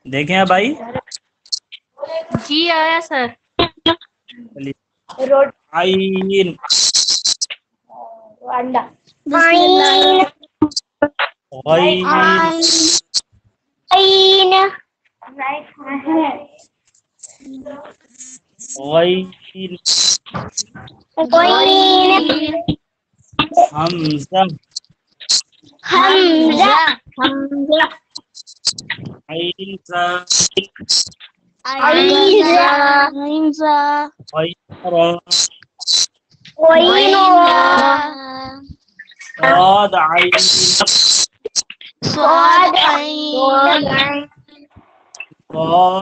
देखें अब भाई। जी आया सर। चलिए, रोड आइन, अंडा बिस्मिल्लाह। गैन, आइन गैन, कोइन हमजा, हमजा ऐन ज़ा, आइजा गैरा, कोइनो साद आइन, स्वाद साद गैन,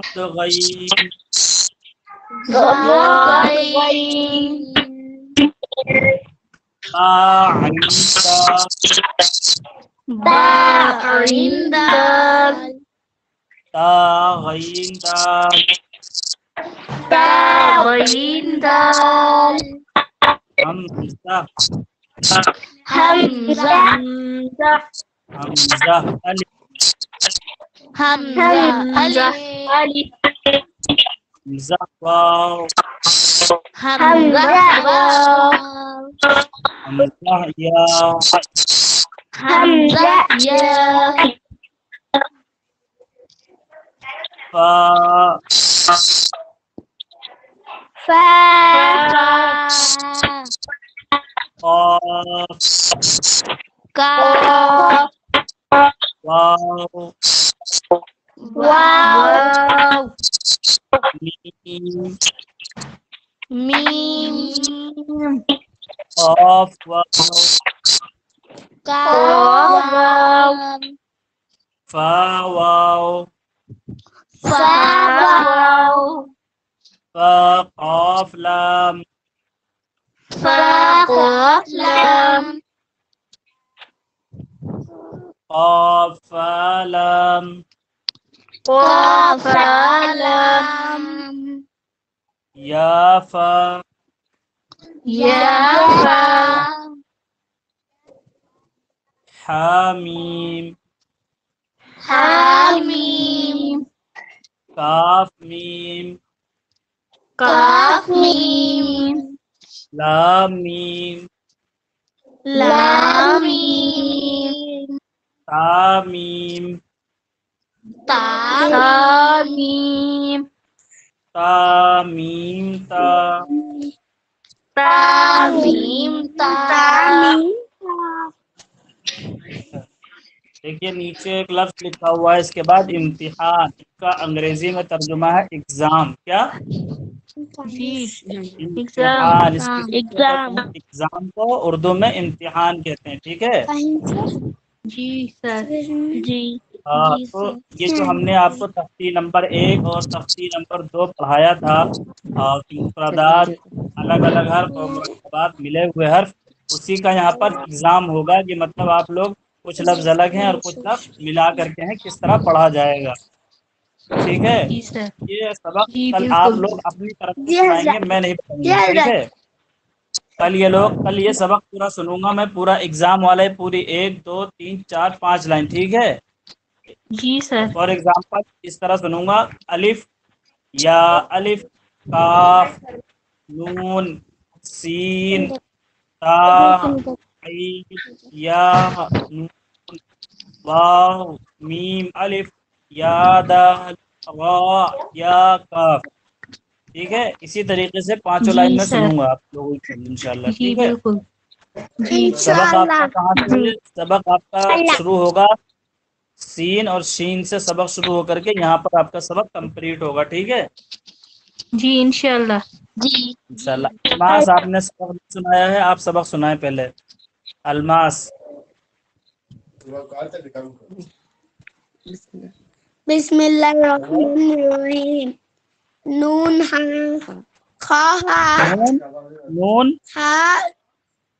बा आइन ता, गैन दाल, हमजा, हमजा हमजा, अलिफ, हमजा हमजा, वाव, हमजा हमजा, या, हमजा फा, फा क़ाफ़, वाव, वाव मीम, मीम क़ाफ़, वाव, वाव फा, वाव, फा वाव फा, क़ाफ़, लाम, फा क़ाफ़ लाम क़ाफ़, फा, लाम, क़ाफ़ लाम या, फा, या फा हामीम, हामीम काफ, मीम, काफ मीम लाम, मीम, लाम मीम ता, मीम, ता मीम ता, मीम, ता, ता मीम ता देखिए नीचे एक लफ्ज लिखा हुआ है, इसके बाद इम्तिहान, इसका अंग्रेजी में तर्जुमा है एग्जाम। क्या? इम्तिहान, एग्जाम को उर्दू में इम्तिहान कहते हैं। ठीक है। जी सर। जी हाँ, तो ये जो हमने आपको तफ्सीर नंबर 1 और तफ्सीर नंबर 2 पढ़ाया था, और मुफरदात, अलग अलग हर्फ और मुरक्कबात, मिले हुए हर्फ, उसी का यहाँ पर एग्जाम होगा कि मतलब आप लोग कुछ लफ्ज अलग हैं और कुछ लफ्ज मिला करके हैं, किस तरह पढ़ा जाएगा। ठीक है। जी सर। ये सबक जी कल आप लोग अपनी तरफ से सुनाएंगे, मैं नहीं पढ़ूंगा। ठीक है। कल ये सबक पूरा सुनूंगा मैं, पूरा एग्जाम वाला है, पूरी 1 2 3 4 5 लाइन। ठीक है। जी सर। फॉर एग्जाम्पल इस तरह सुनूंगा, अलिफ, या, अलिफ, काफ, नून, सीन, ता, ऐन, या, नून, वाव, मीम, अलिफ, या, दाल, रा, या, काफ। ठीक है। इसी तरीके से पांचों लाइन जी में सर। सुनूंगा आप लोगों की इंशाल्लाह। जी ठीक है। बिल्कुल। जी सबक आपका कहाँ से, सबक आपका शुरू होगा सीन और शीन से, सबक शुरू होकर के यहाँ पर आपका सबक कंप्लीट होगा। ठीक है। जी इंशाल्लाह। जी इंशाल्लाह। अल्मास, आपने सबक नहीं सुनाया है, आप सबक सुनाए पहले। अल्मास। बिस्मिल्लाहिर्रहमानिर्रहीम नून हा खा हा नून, नून, हा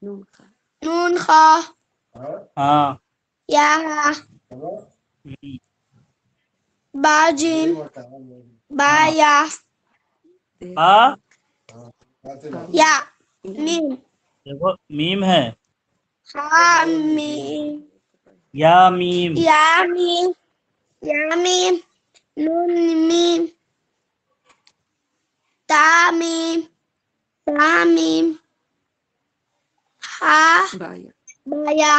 नून खा हाँ, या हा हम्म, बाजिम बा हाँ, आ, या मीम देखो मीम है, हा मीम या, मीम, या मीम या मीम नून मीम ता मीम हा बाया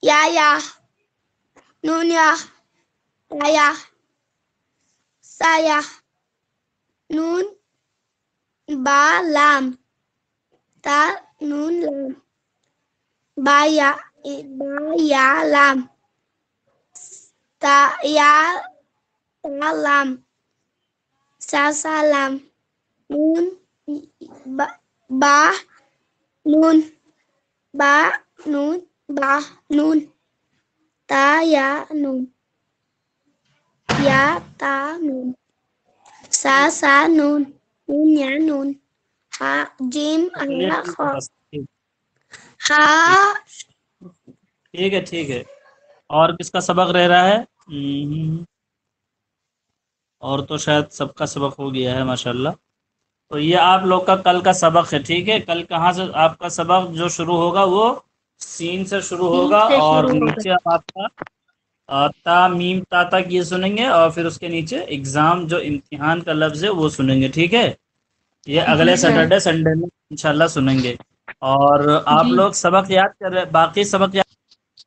या नून या साया नून बा लाम ता नून लाम बाया लाम ता लाम सा लाम नून बा नून ता या नून ता नून सा नून या नून हा जिम चलिए, हा बस ठीक हा ठीक है। और किसका सबक रह रहा है? और तो शायद सबका सबक हो गया है माशाल्लाह। तो ये आप लोग का कल का सबक है, ठीक है। कल कहाँ से आपका सबक जो शुरू होगा वो सीन से शुरू सीन होगा से और शुरू होगा। नीचे हम आपका ता मीम ता तक ये सुनेंगे और फिर उसके नीचे एग्जाम जो इम्तिहान का लफ्ज है वो सुनेंगे, ठीक है। ये अगले जी सर। सैटरडे संडे में इंशाल्लाह सुनेंगे। और आप जी लोग सबक याद कर रहे, बाकी सबक